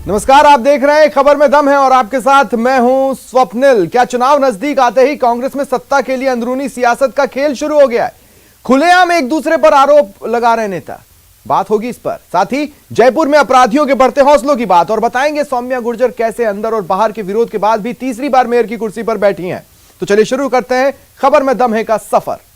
नमस्कार, आप देख रहे हैं खबर में दम है और आपके साथ मैं हूं स्वप्निल। क्या चुनाव नजदीक आते ही कांग्रेस में सत्ता के लिए अंदरूनी सियासत का खेल शुरू हो गया है? खुलेआम एक दूसरे पर आरोप लगा रहे नेता। बात होगी इस पर, साथ ही जयपुर में अपराधियों के बढ़ते हौसलों की बात, और बताएंगे सौम्या गुर्जर कैसे अंदर और बाहर के विरोध के बाद भी तीसरी बार मेयर की कुर्सी पर बैठी हैं। तो चलिए शुरू करते हैं खबर में दम है का सफर।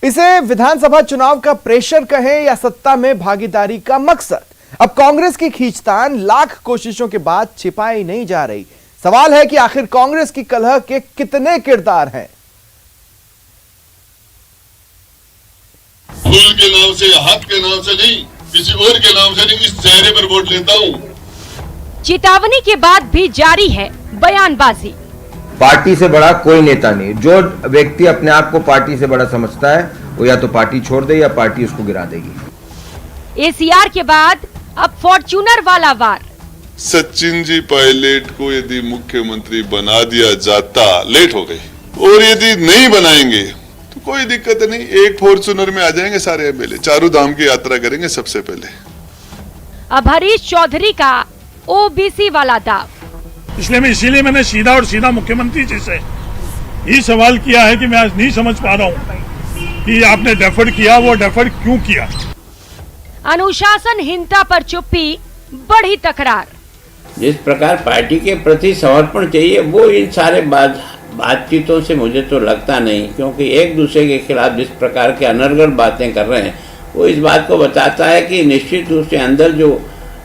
इसे विधानसभा चुनाव का प्रेशर कहें या सत्ता में भागीदारी का मकसद, अब कांग्रेस की खींचतान लाख कोशिशों के बाद छिपाई नहीं जा रही। सवाल है कि आखिर कांग्रेस की कलह के कितने किरदार हैं? फूल के नाम से या हाथ के नाम से नहीं, किसी और के नाम से नहीं, इस चेहरे पर वोट लेता हूं। चेतावनी के बाद भी जारी है बयानबाजी। पार्टी से बड़ा कोई नेता नहीं। जो व्यक्ति अपने आप को पार्टी से बड़ा समझता है वो या तो पार्टी छोड़ दे या पार्टी उसको गिरा देगी। एसीआर के बाद अब फॉर्च्यूनर वाला वार। सचिन जी पायलट को यदि मुख्यमंत्री बना दिया जाता, लेट हो गई, और यदि नहीं बनाएंगे तो कोई दिक्कत नहीं, एक फॉर्च्यूनर में आ जाएंगे सारे एमएलए, चारों धाम की यात्रा करेंगे सबसे पहले। अब हरीश चौधरी का ओबीसी वाला दाव। इसीलिए मैंने सीधा मुख्यमंत्री जी से ये सवाल किया है कि मैं आज नहीं समझ पा रहा हूँ कि आपने डेफर किया, वो डेफर क्यों किया। अनुशासनहीनता पर चुप्पी, बढ़ी तकरार। जिस प्रकार पार्टी के प्रति समर्पण चाहिए वो इन सारे बातचीतों से मुझे तो लगता नहीं, क्योंकि एक दूसरे के खिलाफ जिस प्रकार के अनर्गल बातें कर रहे हैं वो इस बात को बताता है कि निश्चित रूप से अंदर जो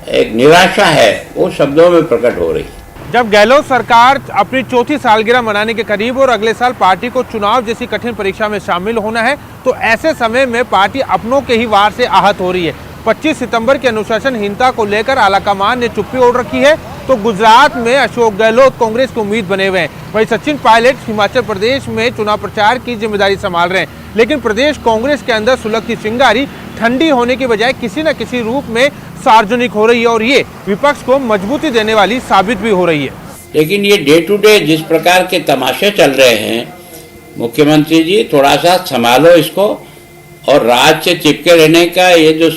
एक निराशा है वो शब्दों में प्रकट हो रही है। जब गहलोत सरकार अपनी चौथी सालगिरह मनाने के करीब और अगले साल पार्टी को चुनाव जैसी कठिन परीक्षा में शामिल होना है, तो ऐसे समय में पार्टी अपनों के ही वार से आहत हो रही है। 25 सितंबर की अनुशासनहीनता को लेकर आलाकमान ने चुप्पी ओढ़ रखी है, तो गुजरात में अशोक गहलोत कांग्रेस के उम्मीद बने हुए हैं। वहीं सचिन पायलट हिमाचल प्रदेश में चुनाव प्रचार की जिम्मेदारी संभाल रहे हैं। लेकिन प्रदेश कांग्रेस के अंदर सुलगती चिंगारी ठंडी होने के बजाय किसी न किसी रूप में सार्वजनिक हो रही है, और ये विपक्ष को मजबूती देने वाली साबित भी हो रही है। लेकिन ये डे टू डे जिस प्रकार के तमाशे चल रहे हैं, मुख्यमंत्री जी थोड़ा सा संभालो इसको, और राज से चिपके रहने का ये जो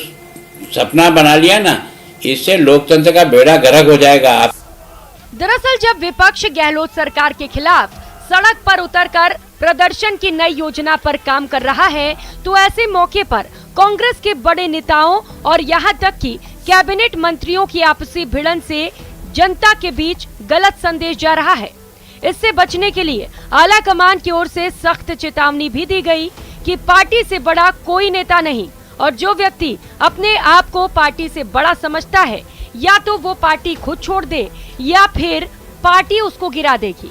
सपना बना लिया ना, इससे लोकतंत्र का बेड़ा गर्क हो जाएगा। दरअसल जब विपक्ष गहलोत सरकार के खिलाफ सड़क पर उतरकर प्रदर्शन की नई योजना पर काम कर रहा है, तो ऐसे मौके पर कांग्रेस के बड़े नेताओं और यहाँ तक कि कैबिनेट मंत्रियों की आपसी भिड़न से जनता के बीच गलत संदेश जा रहा है। इससे बचने के लिए आला कमान की ओर से सख्त चेतावनी भी दी गई कि पार्टी से बड़ा कोई नेता नहीं, और जो व्यक्ति अपने आप को पार्टी से बड़ा समझता है या तो वो पार्टी खुद छोड़ दे या फिर पार्टी उसको गिरा देगी।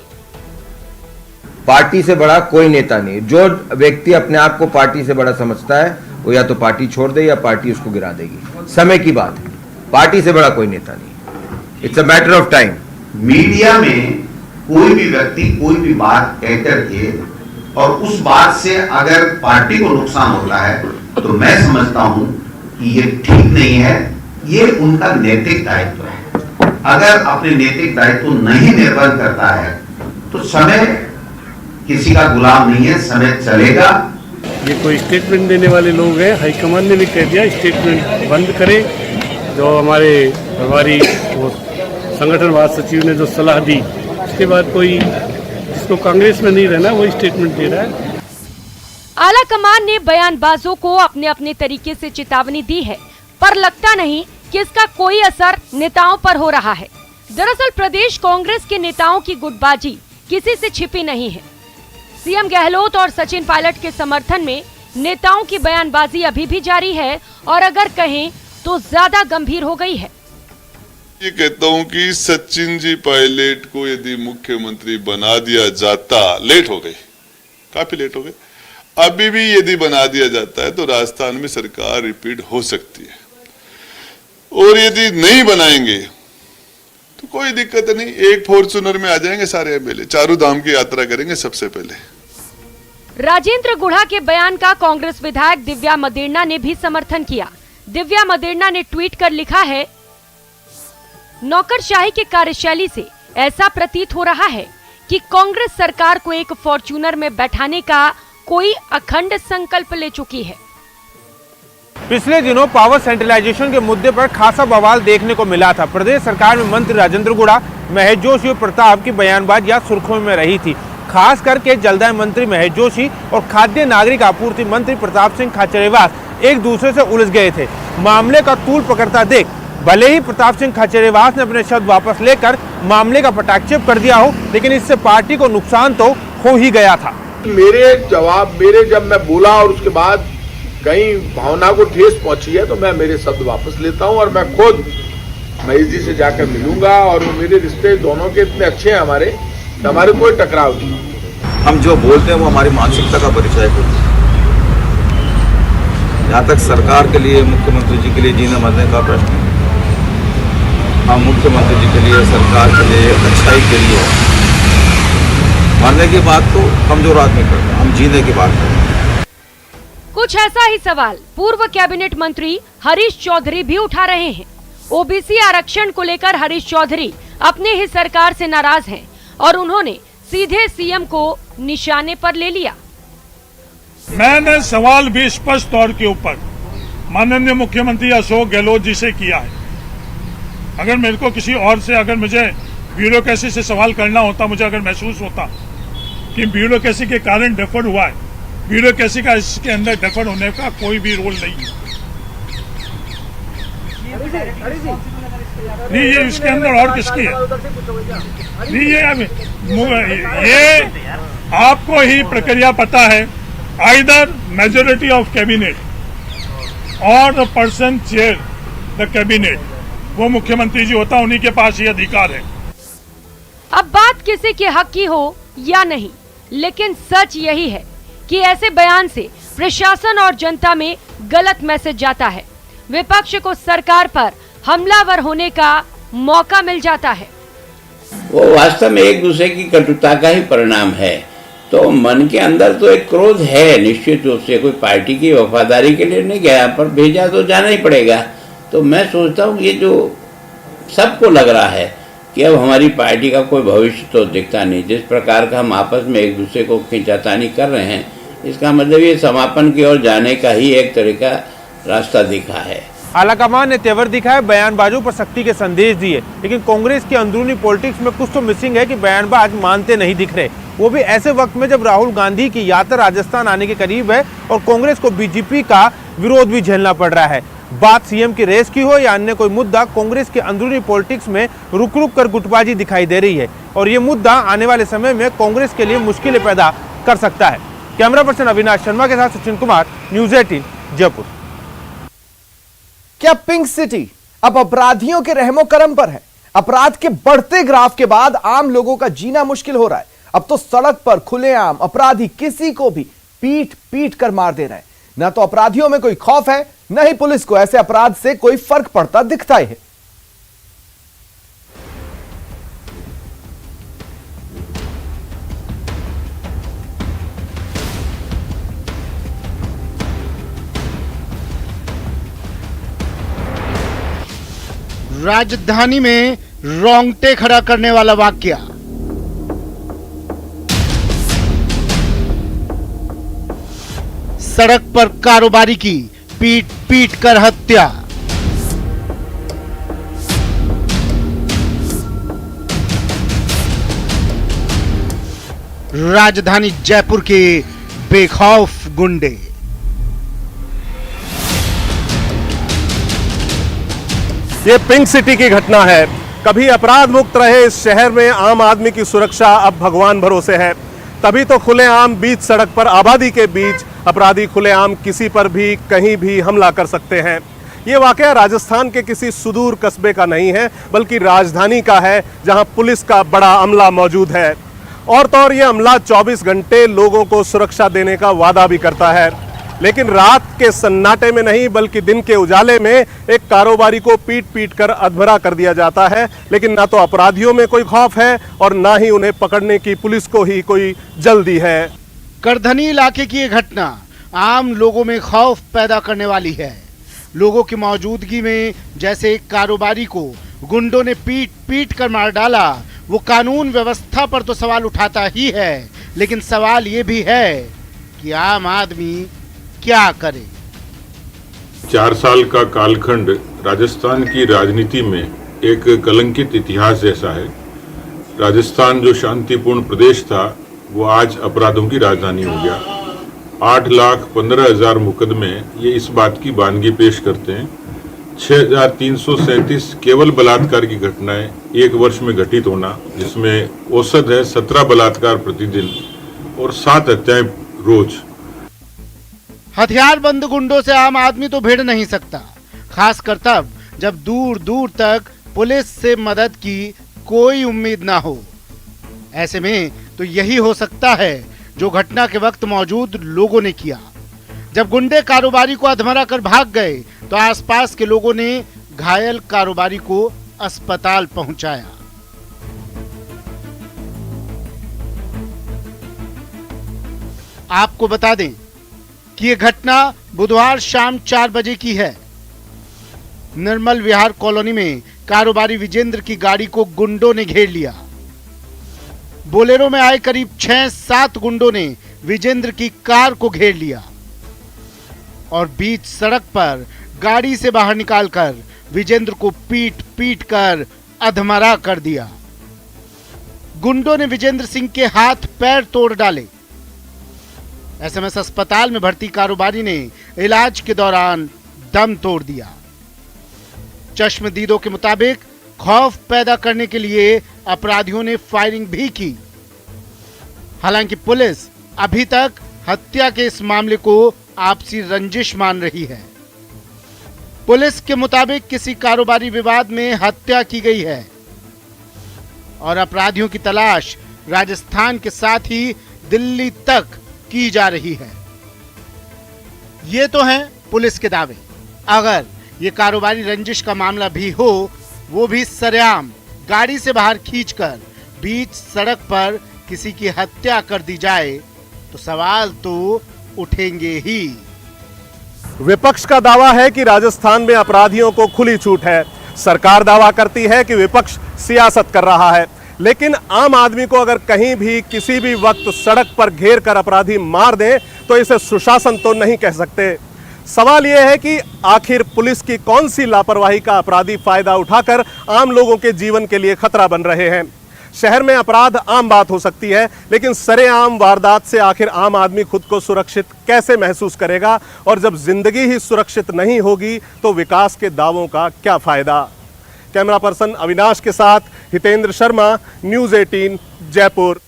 पार्टी से बड़ा कोई नेता नहीं। जो व्यक्ति अपने आप को पार्टी से बड़ा समझता है वो या तो पार्टी छोड़ दे या पार्टी उसको गिरा देगी। समय की बात है, पार्टी से बड़ा कोई नेता नहीं। It's a matter of time. Media में कोई भी व्यक्ति कोई भी बात कह करके और उस बात से अगर पार्टी को नुकसान होता है तो मैं समझता हूं कि ये ठीक नहीं है। ये उनका नैतिक दायित्व है। अगर अपने नैतिक दायित्व नहीं निर्वहन करता है तो समय किसी का गुलाम नहीं है, समय चलेगा। ये कोई स्टेटमेंट देने वाले लोग हैं, हाईकमान ने भी कह दिया स्टेटमेंट बंद करें। जो हमारी संगठन महासचिव ने जो सलाह दी, उसके बाद कोई जिसको कांग्रेस में नहीं रहना वो स्टेटमेंट दे रहा है। आला कमान ने बयानबाजों को अपने अपने तरीके से चेतावनी दी है, पर लगता नहीं कि इसका कोई असर नेताओं पर हो रहा है। दरअसल प्रदेश कांग्रेस के नेताओं की गुटबाजी किसी से छिपी नहीं है। सीएम गहलोत और सचिन पायलट के समर्थन में नेताओं की बयानबाजी अभी भी जारी है, और अगर कहें तो ज्यादा गंभीर हो गई है। ये कहता हूं कि सचिन जी पायलट को यदि मुख्यमंत्री बना दिया जाता, लेट हो गई, काफी लेट हो गई, अभी भी यदि बना दिया जाता है तो राजस्थान में सरकार रिपीट हो सकती है, और यदि नहीं बनाएंगे तो कोई दिक्कत नहीं, एक फॉर्च्यूनर में आ जाएंगे सारे एमएलए, चारों धाम की यात्रा करेंगे सबसे पहले। राजेंद्र गुढ़ा के बयान का कांग्रेस विधायक दिव्या मदेरणा ने भी समर्थन किया। दिव्या मदेरणा ने ट्वीट कर लिखा है, नौकरशाही के कार्यशैली से ऐसा प्रतीत हो रहा है कि कांग्रेस सरकार को एक फॉर्च्यूनर में बैठाने का कोई अखंड संकल्प ले चुकी है। पिछले दिनों पावर सेंट्रलाइजेशन के मुद्दे पर खासा बवाल देखने को मिला था। प्रदेश सरकार में मंत्री राजेंद्र गुड़ा, महेश जोशी और प्रताप की बयानबाजी सुर्खियों में रही थी। खास करके जलदाय मंत्री महेश जोशी और खाद्य नागरिक आपूर्ति मंत्री प्रताप सिंह खाचरियावास एक दूसरे से उलझ गए थे। मामले का तूल पकड़ता देख भले ही प्रताप सिंह खाचरियावास ने अपने शब्द वापस लेकर मामले का पटाक्षेप कर दिया हो, लेकिन इससे पार्टी को नुकसान तो हो ही गया था। मेरे जब मैं बोला और उसके बाद कहीं भावना को ठेस पहुंची है तो मैं मेरे शब्द वापस लेता हूं और मैं खुद महेश जी से जाकर मिलूंगा। और मेरे रिश्ते दोनों के इतने अच्छे हैं हमारे कोई टकराव नहीं। हम जो बोलते हैं वो हमारी मानसिकता का परिचय करते हैं। जहाँ तक सरकार के लिए, मुख्यमंत्री जी के लिए जीने मरने का प्रश्न है, हम मुख्यमंत्री जी के लिए, सरकार के लिए, अच्छाई के लिए मरने की बात तो कमजोर आदमी करते हैं, हम जीने की बात करते हैं। कुछ ऐसा ही सवाल पूर्व कैबिनेट मंत्री हरीश चौधरी भी उठा रहे हैं। ओबीसी आरक्षण को लेकर हरीश चौधरी अपने ही सरकार से नाराज हैं और उन्होंने सीधे सीएम को निशाने पर ले लिया। मैंने सवाल भी स्पष्ट तौर के ऊपर माननीय मुख्यमंत्री अशोक गहलोत जी से किया है। अगर मेरे को किसी और से, अगर मुझे ब्यूरोक्रेसी से सवाल करना होता, मुझे अगर महसूस होता कि ब्यूरोक्रेसी के कारण डेफर हुआ है, ब्यूरोक्रेसी का इसके अंदर डेफर होने का कोई भी रोल नहीं है। नहीं, ये इसके अंदर और किसकी है? नहीं, ये आपको ही प्रक्रिया पता है। आइदर मेजोरिटी ऑफ कैबिनेट और the person chair the cabinet, वो मुख्यमंत्री जी होता, उन्हीं के पास ये अधिकार है। अब बात किसी के हक की हो या नहीं, लेकिन सच यही है कि ऐसे बयान से प्रशासन और जनता में गलत मैसेज जाता है। विपक्ष को सरकार पर हमलावर होने का मौका मिल जाता है। वो वास्तव में एक दूसरे की कटुता का ही परिणाम है। तो मन के अंदर तो एक क्रोध है, निश्चित रूप से। कोई पार्टी की वफादारी के लिए नहीं गया, पर भेजा तो जाना ही पड़ेगा। तो मैं सोचता हूँ ये जो सबको लग रहा है कि अब हमारी पार्टी का कोई भविष्य तो दिखता नहीं। जिस प्रकार का हम आपस में एक दूसरे को खींचातानी कर रहे हैं, इसका मतलब ये समापन की ओर जाने का ही एक तरीका रास्ता दिखा है। आलाकमान ने तेवर दिखाए, बयानबाजों पर सख्ती के संदेश दिए, लेकिन कांग्रेस की अंदरूनी पॉलिटिक्स में कुछ तो मिसिंग है कि बयानबाज मानते नहीं दिख रहे। वो भी ऐसे वक्त में जब राहुल गांधी की यात्रा राजस्थान आने के करीब है और कांग्रेस को बीजेपी का विरोध भी झेलना पड़ रहा है। बात सीएम की रेस की हो या अन्य कोई मुद्दा, कांग्रेस के अंदरूनी पॉलिटिक्स में रुक रुक कर गुटबाजी दिखाई दे रही है और ये मुद्दा आने वाले समय में कांग्रेस के लिए मुश्किलें पैदा कर सकता है। कैमरा पर्सन अविनाश शर्मा के साथ सचिन कुमार, न्यूज़ 18 जयपुर। क्या पिंक सिटी अब अपराधियों के रहमो करम पर है? अपराध के बढ़ते ग्राफ के बाद आम लोगों का जीना मुश्किल हो रहा है। अब तो सड़क पर खुलेआम अपराधी किसी को भी पीट पीट कर मार दे रहे हैं। न तो अपराधियों में कोई खौफ है, न ही पुलिस को ऐसे अपराध से कोई फर्क पड़ता दिखता है। राजधानी में रोंगटे खड़ा करने वाला वाकया। सड़क पर कारोबारी की पीट पीट कर हत्या। राजधानी जयपुर के बेखौफ गुंडे। ये पिंक सिटी की घटना है। कभी अपराध मुक्त रहे इस शहर में आम आदमी की सुरक्षा अब भगवान भरोसे है। तभी तो खुलेआम बीच सड़क पर आबादी के बीच अपराधी खुलेआम किसी पर भी कहीं भी हमला कर सकते हैं। ये वाकया राजस्थान के किसी सुदूर कस्बे का नहीं है, बल्कि राजधानी का है, जहां पुलिस का बड़ा अमला मौजूद है। और तो और ये अमला 24 घंटे लोगों को सुरक्षा देने का वादा भी करता है, लेकिन रात के सन्नाटे में नहीं बल्कि दिन के उजाले में एक कारोबारी को पीट पीट कर अधमरा कर दिया जाता है। लेकिन ना तो अपराधियों में कोई खौफ है और ना ही उन्हें पकड़ने की पुलिस को ही कोई जल्दी है। करधनी इलाके की ये घटना आम लोगों में खौफ पैदा करने वाली है। लोगों की मौजूदगी में जैसे एक कारोबारी को गुंडों ने पीट पीट कर मार डाला, वो कानून व्यवस्था पर तो सवाल उठाता ही है, लेकिन सवाल ये भी है कि आम आदमी क्या करे। 4 साल का कालखंड राजस्थान की राजनीति में एक कलंकित इतिहास जैसा है। राजस्थान जो शांतिपूर्ण प्रदेश था वो आज अपराधों की राजधानी हो गया। 8,15,000 मुकदमे ये इस बात की बानगी पेश करते हैं। 6,337 केवल बलात्कार की घटनाएं एक वर्ष में घटित होना, जिसमें औसत है 17 बलात्कार प्रतिदिन और 7 हत्याएं रोज। हथियारबंद गुंडों से आम आदमी तो भिड़ नहीं सकता, खासकर तब जब दूर दूर तक पुलिस से मदद की कोई उम्मीद ना हो। ऐसे में तो यही हो सकता है जो घटना के वक्त मौजूद लोगों ने किया। जब गुंडे कारोबारी को अधमरा कर भाग गए तो आसपास के लोगों ने घायल कारोबारी को अस्पताल पहुंचाया। आपको बता दें कि यह घटना बुधवार शाम 4 बजे की है। निर्मल विहार कॉलोनी में कारोबारी विजेंद्र की गाड़ी को गुंडों ने घेर लिया। बोलेरो में आए करीब 6-7 गुंडों ने विजेंद्र की कार को घेर लिया और बीच सड़क पर गाड़ी से बाहर निकालकर विजेंद्र को पीट पीट कर अधमरा कर दिया। गुंडों ने विजेंद्र सिंह के हाथ पैर तोड़ डाले। एसएमएस अस्पताल में भर्ती कारोबारी ने इलाज के दौरान दम तोड़ दिया। चश्मदीदों के मुताबिक खौफ पैदा करने के लिए अपराधियों ने फायरिंग भी की। हालांकि पुलिस अभी तक हत्या के इस मामले को आपसी रंजिश मान रही है। पुलिस के मुताबिक किसी कारोबारी विवाद में हत्या की गई है और अपराधियों की तलाश राजस्थान के साथ ही दिल्ली तक की जा रही है। ये तो हैं पुलिस के दावे। अगर ये कारोबारी रंजिश का मामला भी हो, वो भी सरेआम गाड़ी से बाहर खींचकर बीच सड़क पर किसी की हत्या कर दी जाए तो सवाल तो उठेंगे ही। विपक्ष का दावा है कि राजस्थान में अपराधियों को खुली छूट है। सरकार दावा करती है कि विपक्ष सियासत कर रहा है, लेकिन आम आदमी को अगर कहीं भी किसी भी वक्त सड़क पर घेर कर अपराधी मार दें तो इसे सुशासन तो नहीं कह सकते। सवाल यह है कि आखिर पुलिस की कौन सी लापरवाही का अपराधी फायदा उठाकर आम लोगों के जीवन के लिए खतरा बन रहे हैं। शहर में अपराध आम बात हो सकती है, लेकिन सरेआम वारदात से आखिर आम आदमी खुद को सुरक्षित कैसे महसूस करेगा, और जब जिंदगी ही सुरक्षित नहीं होगी तो विकास के दावों का क्या फायदा। कैमरा पर्सन अविनाश के साथ हितेंद्र शर्मा, न्यूज़ 18 जयपुर।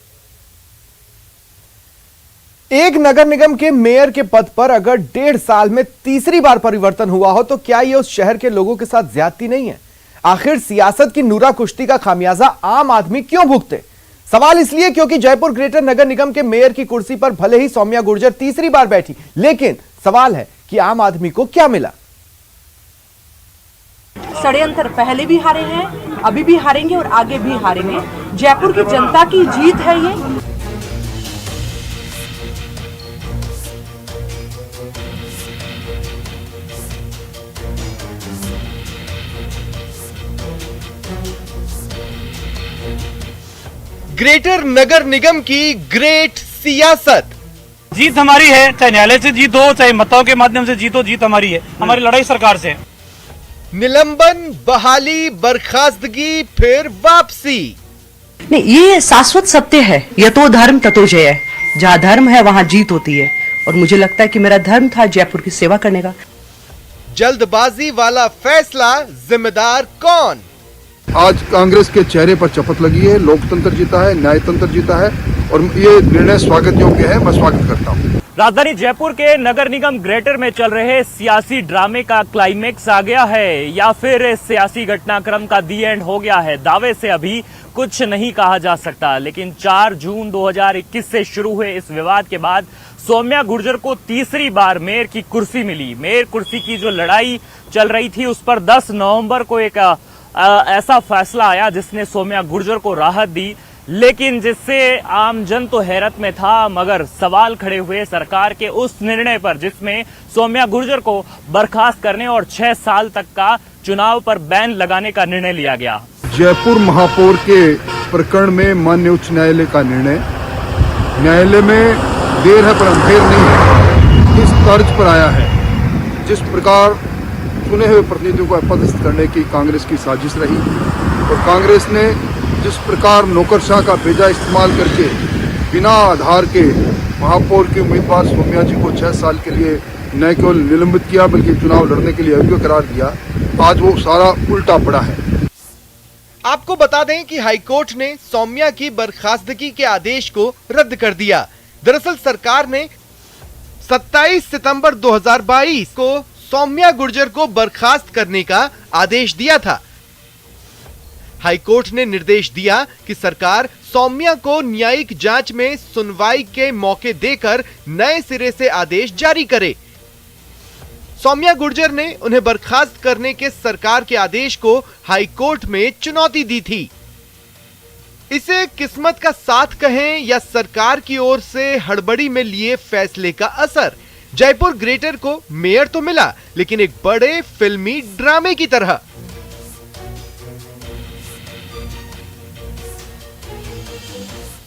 एक नगर निगम के मेयर के पद पर अगर 1.5 साल में तीसरी बार परिवर्तन हुआ हो तो क्या यह उस शहर के लोगों के साथ ज्यादती नहीं है? आखिर सियासत की नूरा कुश्ती का खामियाजा आम आदमी क्यों भुगते? सवाल इसलिए क्योंकि जयपुर ग्रेटर नगर निगम के मेयर की कुर्सी पर भले ही सौम्या गुर्जर तीसरी बार बैठी, लेकिन सवाल है कि आम आदमी को क्या मिला। षड्यंत्र पहले भी हारे हैं, अभी भी हारेंगे और आगे भी हारेंगे। जयपुर की जनता की जीत है ये। ग्रेटर नगर निगम की ग्रेट सियासत। जीत हमारी है, चाहे न्यायालय से जीत हो, चाहे मतों के माध्यम से जीत हो, जीत हमारी है। हमारी लड़ाई सरकार से। निलंबन, बहाली, बर्खास्तगी, फिर वापसी। नहीं, ये शाश्वत सत्य है। यह तो धर्म ततो जय है। जहाँ धर्म है वहाँ जीत होती है, और मुझे लगता है कि मेरा धर्म था जयपुर की सेवा करने का। जल्दबाजी वाला फैसला, जिम्मेदार कौन? आज कांग्रेस के चेहरे पर चपत लगी है। लोकतंत्र जीता है, न्यायतंत्र जीता है, और ये निर्णय स्वागत योग्य है। मैं स्वागत करता हूँ। राजधानी जयपुर के नगर निगम ग्रेटर में चल रहे सियासी ड्रामे का क्लाइमेक्स आ गया है, या फिर सियासी घटनाक्रम का दी एंड हो गया है? दावे से अभी कुछ नहीं कहा जा सकता, लेकिन 4 जून 2021 से शुरू हुए इस विवाद के बाद सौम्या गुर्जर को तीसरी बार मेयर की कुर्सी मिली। मेयर कुर्सी की जो लड़ाई चल रही थी उस पर 10 नवंबर को एक ऐसा फैसला आया जिसने सौम्या गुर्जर को राहत दी, लेकिन जिससे आम जन तो हैरत में था, मगर सवाल खड़े हुए सरकार के उस निर्णय पर जिसमें सौम्या गुर्जर को बर्खास्त करने और 6 साल तक का चुनाव पर बैन लगाने का निर्णय लिया गया। जयपुर महापौर के प्रकरण में माननीय उच्च न्यायालय का निर्णय न्यायालय में देर है पर अंधेर नहीं है, इस तर्ज पर आया है। जिस प्रकार चुने हुए प्रतिनिधियों को अपदस्थ करने की कांग्रेस की साजिश रही और कांग्रेस ने जिस प्रकार नौकरशाह का भेजा इस्तेमाल करके बिना आधार के महापौर की उम्मीदवार सौम्या जी को 6 साल के लिए न केवल निलंबित किया बल्कि चुनाव लड़ने के लिए अयोग्य करार दिया, आज वो सारा उल्टा पड़ा है। आपको बता दें कि हाईकोर्ट ने सौम्या की बर्खास्तगी के आदेश को रद्द कर दिया। दरअसल सरकार ने 27 सितंबर 2022 को सौम्या गुर्जर को बर्खास्त करने का आदेश दिया था। हाईकोर्ट ने निर्देश दिया कि सरकार सौम्या को न्यायिक जांच में सुनवाई के मौके देकर नए सिरे से आदेश जारी करे। सौम्या गुर्जर ने उन्हें बर्खास्त करने के सरकार के आदेश को हाईकोर्ट में चुनौती दी थी। इसे किस्मत का साथ कहें या सरकार की ओर से हड़बड़ी में लिए फैसले का असर, जयपुर ग्रेटर को मेयर तो मिला लेकिन एक बड़े फिल्मी ड्रामे की तरह।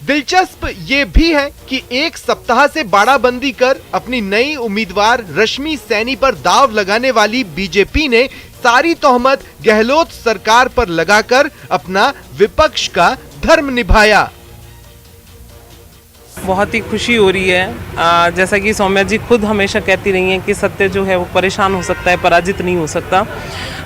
दिलचस्प ये भी है कि एक सप्ताह से बाड़ाबंदी कर अपनी नई उम्मीदवार रश्मि सैनी पर दाव लगाने वाली बीजेपी ने सारी तोहमत गहलोत सरकार पर लगाकर अपना विपक्ष का धर्म निभाया। बहुत ही खुशी हो रही है। जैसा कि सौम्या जी खुद हमेशा कहती रही हैं कि सत्य जो है वो परेशान हो सकता है, पराजित नहीं हो सकता।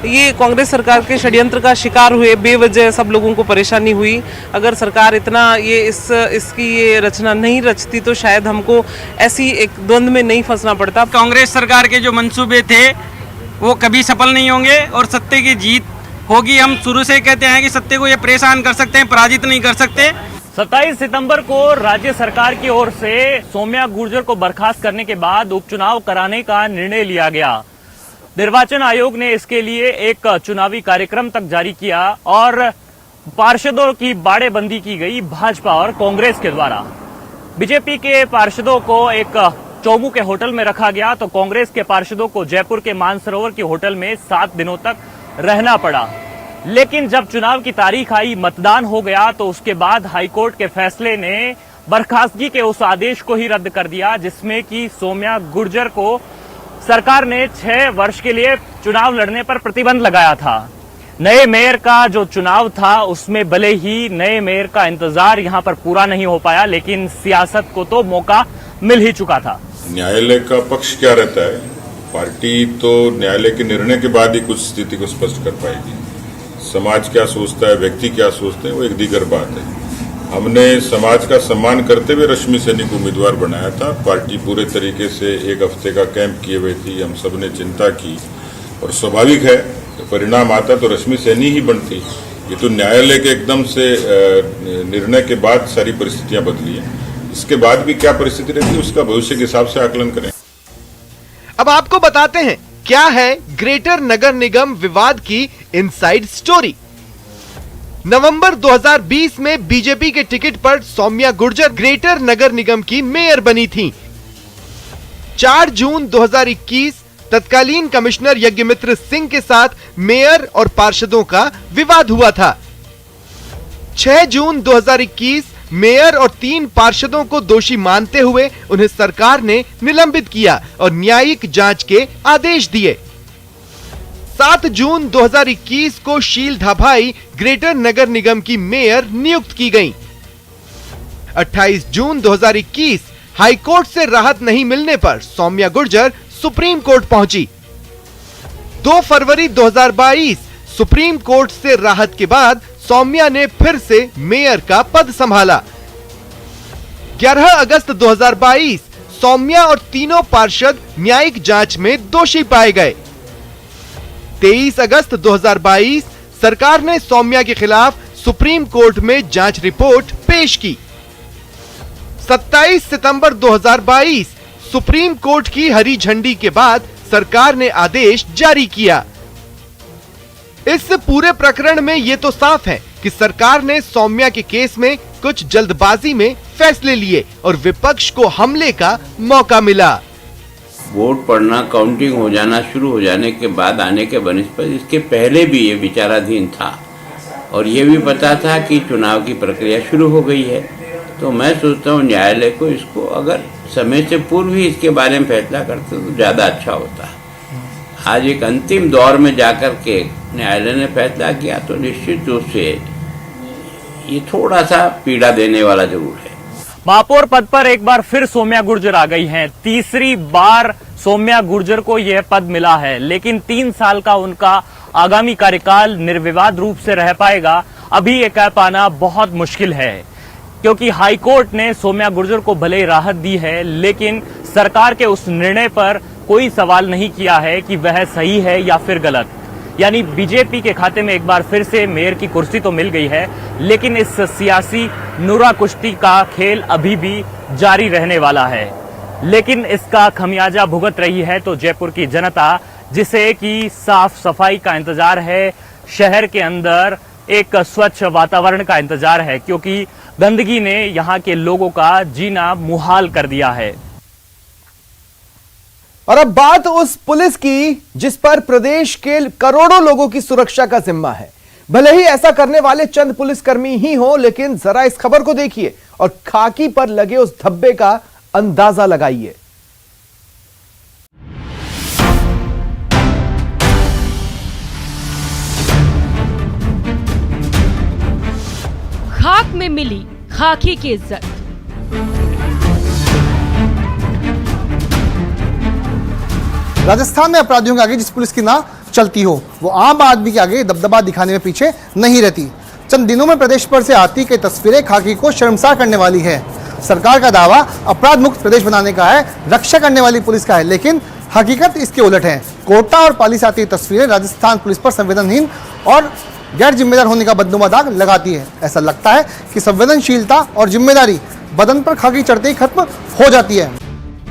ये कांग्रेस सरकार के षड्यंत्र का शिकार हुए, बेवजह सब लोगों को परेशानी हुई। अगर सरकार इतना इसकी ये रचना नहीं रचती तो शायद हमको ऐसी एक द्वंद्व में नहीं फंसना पड़ता। कांग्रेस सरकार के जो मंसूबे थे वो कभी सफल नहीं होंगे और सत्य की जीत होगी। हम शुरू से कहते हैं कि सत्य को ये परेशान कर सकते हैं, पराजित नहीं कर सकते। 27 सितंबर को राज्य सरकार की ओर से सौम्या गुर्जर को बर्खास्त करने के बाद उपचुनाव कराने का निर्णय लिया गया। निर्वाचन आयोग ने इसके लिए एक चुनावी कार्यक्रम तक जारी किया और पार्षदों की बाड़ेबंदी की गई भाजपा और कांग्रेस के द्वारा। बीजेपी के पार्षदों को एक चौमू के होटल में रखा गया तो कांग्रेस के पार्षदों को जयपुर के मानसरोवर के होटल में 7 दिनों तक रहना पड़ा। लेकिन जब चुनाव की तारीख आई, मतदान हो गया तो उसके बाद हाईकोर्ट के फैसले ने बर्खास्तगी के उस आदेश को ही रद्द कर दिया जिसमें कि सौम्या गुर्जर को सरकार ने 6 वर्ष के लिए चुनाव लड़ने पर प्रतिबंध लगाया था। नए मेयर का जो चुनाव था उसमें भले ही नए मेयर का इंतजार यहां पर पूरा नहीं हो पाया लेकिन सियासत को तो मौका मिल ही चुका था। न्यायालय का पक्ष क्या रहता है? पार्टी तो न्यायालय के निर्णय के बाद ही कुछ स्थिति को स्पष्ट कर पाएगी। समाज क्या सोचता है, व्यक्ति क्या सोचते हैं, वो एक दीगर बात है। हमने समाज का सम्मान करते हुए रश्मि सैनी को उम्मीदवार बनाया था। पार्टी पूरे तरीके से 1 हफ्ते का कैंप किए हुए थी। हम सब ने चिंता की और स्वाभाविक है तो परिणाम आता तो रश्मि सैनी ही बनती। ये तो न्यायालय के एकदम से निर्णय के बाद सारी परिस्थितियां बदली हैं। इसके बाद भी क्या परिस्थिति रहती है उसका भविष्य के हिसाब से आकलन करें। अब आपको बताते हैं क्या है ग्रेटर नगर निगम विवाद की इनसाइड स्टोरी। नवंबर 2020 में बीजेपी के टिकट पर सौम्या गुर्जर ग्रेटर नगर निगम की मेयर बनी थीं। 4 जून 2021 तत्कालीन कमिश्नर यज्ञमित्र सिंह के साथ मेयर और पार्षदों का विवाद हुआ था। 6 जून 2021 मेयर और 3 पार्षदों को दोषी मानते हुए उन्हें सरकार ने निलंबित किया और न्यायिक जांच के आदेश दिए। 7 जून 2021 को शील धाभाई ग्रेटर नगर निगम की मेयर नियुक्त की गईं। 28 जून 2021 हाईकोर्ट से राहत नहीं मिलने पर सौम्या गुर्जर सुप्रीम कोर्ट पहुंची। 2 फरवरी 2022 सुप्रीम कोर्ट से राहत के बाद सौम्या ने फिर से मेयर का पद संभाला। 11 अगस्त 2022 सौम्या और तीनों पार्षद न्यायिक जांच में दोषी पाए गए। 23 अगस्त 2022 सरकार ने सौम्या के खिलाफ सुप्रीम कोर्ट में जांच रिपोर्ट पेश की। 27 सितंबर 2022 सुप्रीम कोर्ट की हरी झंडी के बाद सरकार ने आदेश जारी किया। इस पूरे प्रकरण में यह तो साफ है कि सरकार ने सौम्या के केस में कुछ जल्दबाजी में फैसले लिए और विपक्ष को हमले का मौका मिला। वोट पड़ना, काउंटिंग हो जाना शुरू हो जाने के बाद आने के बनिस्बत इसके पहले भी ये विचाराधीन था और ये भी पता था कि चुनाव की प्रक्रिया शुरू हो गई है। तो मैं सोचता हूँ न्यायालय को इसको अगर समय से पूर्व ही इसके बारे में फैसला करते तो ज़्यादा अच्छा होता। आज एक अंतिम दौर में जाकर के न्यायालय ने फैसला किया तो निश्चित रूप से ये थोड़ा सा पीड़ा देने वाला जरूर है। महापौर पद पर एक बार फिर सौम्या गुर्जर आ गई हैं। तीसरी बार सौम्या गुर्जर को यह पद मिला है, लेकिन 3 साल का उनका आगामी कार्यकाल निर्विवाद रूप से रह पाएगा, अभी ये कह पाना बहुत मुश्किल है, क्योंकि हाईकोर्ट ने सौम्या गुर्जर को भले ही राहत दी है, लेकिन सरकार के उस निर्णय पर कोई सवाल नहीं किया है कि वह सही है या फिर गलत। यानी बीजेपी के खाते में एक बार फिर से मेयर की कुर्सी तो मिल गई है, लेकिन इस सियासी नूरा कुश्ती का खेल अभी भी जारी रहने वाला है। लेकिन इसका खमियाजा भुगत रही है तो जयपुर की जनता, जिसे कि साफ सफाई का इंतजार है, शहर के अंदर एक स्वच्छ वातावरण का इंतजार है, क्योंकि गंदगी ने यहाँ के लोगों का जीना मुहाल कर दिया है। और अब बात उस पुलिस की जिस पर प्रदेश के करोड़ों लोगों की सुरक्षा का जिम्मा है। भले ही ऐसा करने वाले चंद पुलिसकर्मी ही हो, लेकिन जरा इस खबर को देखिए और खाकी पर लगे उस धब्बे का अंदाजा लगाइए। खाक में मिली खाकी की इज्जत। राजस्थान में अपराधियों के आगे जिस पुलिस की ना चलती हो, वो आम आदमी के आगे दबदबा दिखाने में पीछे नहीं रहती। चंद दिनों में प्रदेश भर से आती कई तस्वीरें खाकी को शर्मसार करने वाली है। सरकार का दावा अपराध मुक्त प्रदेश बनाने का है, रक्षा करने वाली पुलिस का है, लेकिन हकीकत इसके उलट है। कोटा और पाली से आती तस्वीरें राजस्थान पुलिस पर संवेदनहीन और गैर जिम्मेदार होने का बदनुमा दाग लगाती है। ऐसा लगता है कि संवेदनशीलता और जिम्मेदारी बदन पर खाकी चढ़ते ही खत्म हो जाती है।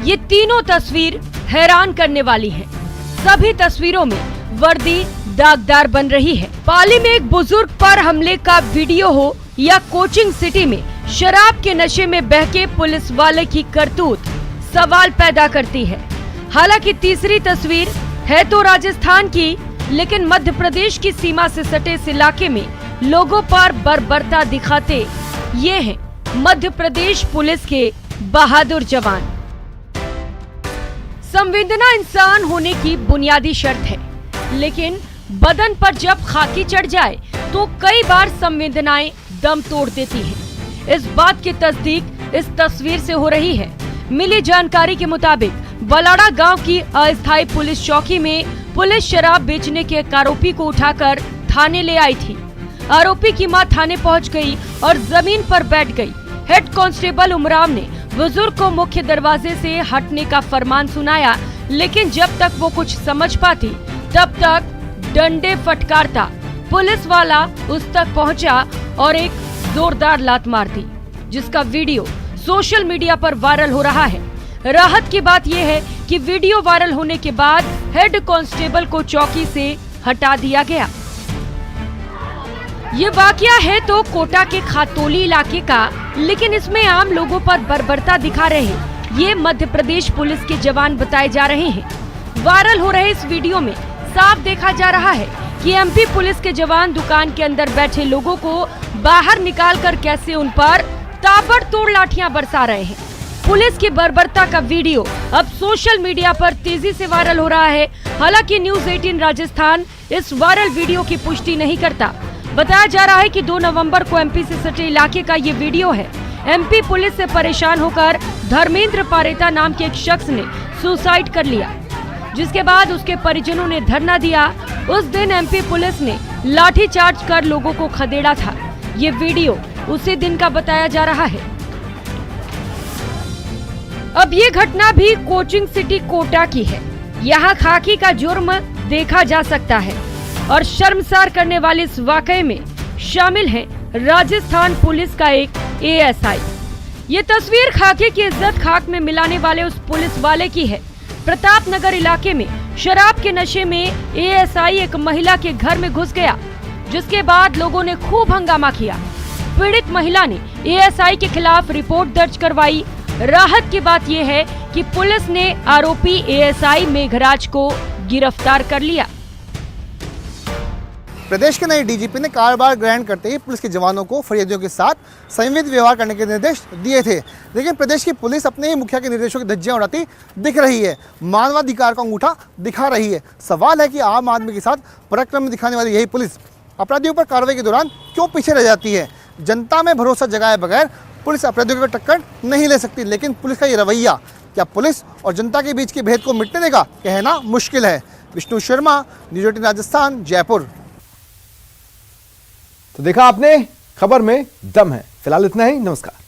ये तीनों तस्वीर हैरान करने वाली हैं। सभी तस्वीरों में वर्दी दागदार बन रही है। पाली में एक बुजुर्ग पर हमले का वीडियो हो या कोचिंग सिटी में शराब के नशे में बहके पुलिस वाले की करतूत सवाल पैदा करती है। हालांकि तीसरी तस्वीर है तो राजस्थान की, लेकिन मध्य प्रदेश की सीमा से सटे इस इलाके में लोगों पर बर्बरता दिखाते ये हैं मध्य प्रदेश पुलिस के बहादुर जवान। संवेदना इंसान होने की बुनियादी शर्त है, लेकिन बदन पर जब खाकी चढ़ जाए तो कई बार संवेदनाएं दम तोड़ देती हैं। इस बात की तस्दीक इस तस्वीर से हो रही है। मिली जानकारी के मुताबिक बलाड़ा गांव की अस्थायी पुलिस चौकी में पुलिस शराब बेचने के एक आरोपी को उठाकर थाने ले आई थी। आरोपी की मां थाने पहुंच गई और जमीन पर बैठ गई। हेड कांस्टेबल उमराव ने बुजुर्ग को मुख्य दरवाजे से हटने का फरमान सुनाया, लेकिन जब तक वो कुछ समझ पाती तब तक डंडे फटकारता पुलिस वाला उस तक पहुंचा और एक जोरदार लात मार दी, जिसका वीडियो सोशल मीडिया पर वायरल हो रहा है। राहत की बात यह है कि वीडियो वायरल होने के बाद हेड कांस्टेबल को चौकी से हटा दिया गया। ये वाकया है तो कोटा के खातोली इलाके का, लेकिन इसमें आम लोगों पर बर्बरता दिखा रहे ये मध्य प्रदेश पुलिस के जवान बताए जा रहे हैं। वायरल हो रहे इस वीडियो में साफ देखा जा रहा है कि एमपी पुलिस के जवान दुकान के अंदर बैठे लोगों को बाहर निकालकर कैसे उन पर ताबड़तोड़ लाठियां बरसा रहे हैं। पुलिस की बर्बरता का वीडियो अब सोशल मीडिया पर तेजी से वायरल हो रहा है। हालांकि न्यूज 18 राजस्थान इस वायरल वीडियो की पुष्टि नहीं करता। बताया जा रहा है कि 2 नवंबर को एमपी से सटे इलाके का ये वीडियो है। एमपी पुलिस से परेशान होकर धर्मेंद्र पारेता नाम के एक शख्स ने सुसाइड कर लिया, जिसके बाद उसके परिजनों ने धरना दिया। उस दिन एमपी पुलिस ने लाठीचार्ज कर लोगों को खदेड़ा था। ये वीडियो उसी दिन का बताया जा रहा है। अब ये घटना भी कोचिंग सिटी कोटा की है। यहाँ खाकी का जुर्म देखा जा सकता है और शर्मसार करने वाले इस वाकये में शामिल है राजस्थान पुलिस का एक एएसआई। ये तस्वीर खाकी की इज्जत खाक में मिलाने वाले उस पुलिस वाले की है। प्रतापनगर इलाके में शराब के नशे में एएसआई एक महिला के घर में घुस गया, जिसके बाद लोगों ने खूब हंगामा किया। पीड़ित महिला ने एएसआई के खिलाफ रिपोर्ट दर्ज करवाई। राहत की बात यह है कि पुलिस ने आरोपी एएसआई मेघराज को गिरफ्तार कर लिया। प्रदेश के नए डीजीपी ने कार्यभार ग्रहण करते ही पुलिस के जवानों को फरियादियों के साथ संयमित व्यवहार करने के निर्देश दिए थे, लेकिन प्रदेश की पुलिस अपने ही मुखिया के निर्देशों की धज्जियां उड़ाती दिख रही है, मानवाधिकार का अंगूठा दिखा रही है। सवाल है कि आम आदमी के साथ पराक्रम दिखाने वाली यही पुलिस अपराधियों पर कार्रवाई के दौरान क्यों पीछे रह जाती है। जनता में भरोसा जगाए बगैर पुलिस अपराधियों को टक्कर नहीं ले सकती, लेकिन पुलिस का ये रवैया क्या पुलिस और जनता के बीच के भेद को मिटने देगा, कहना मुश्किल है। विष्णु शर्मा, न्यूज़ 18 राजस्थान, जयपुर। तो देखा आपने, खबर में दम है। फिलहाल इतना ही, नमस्कार।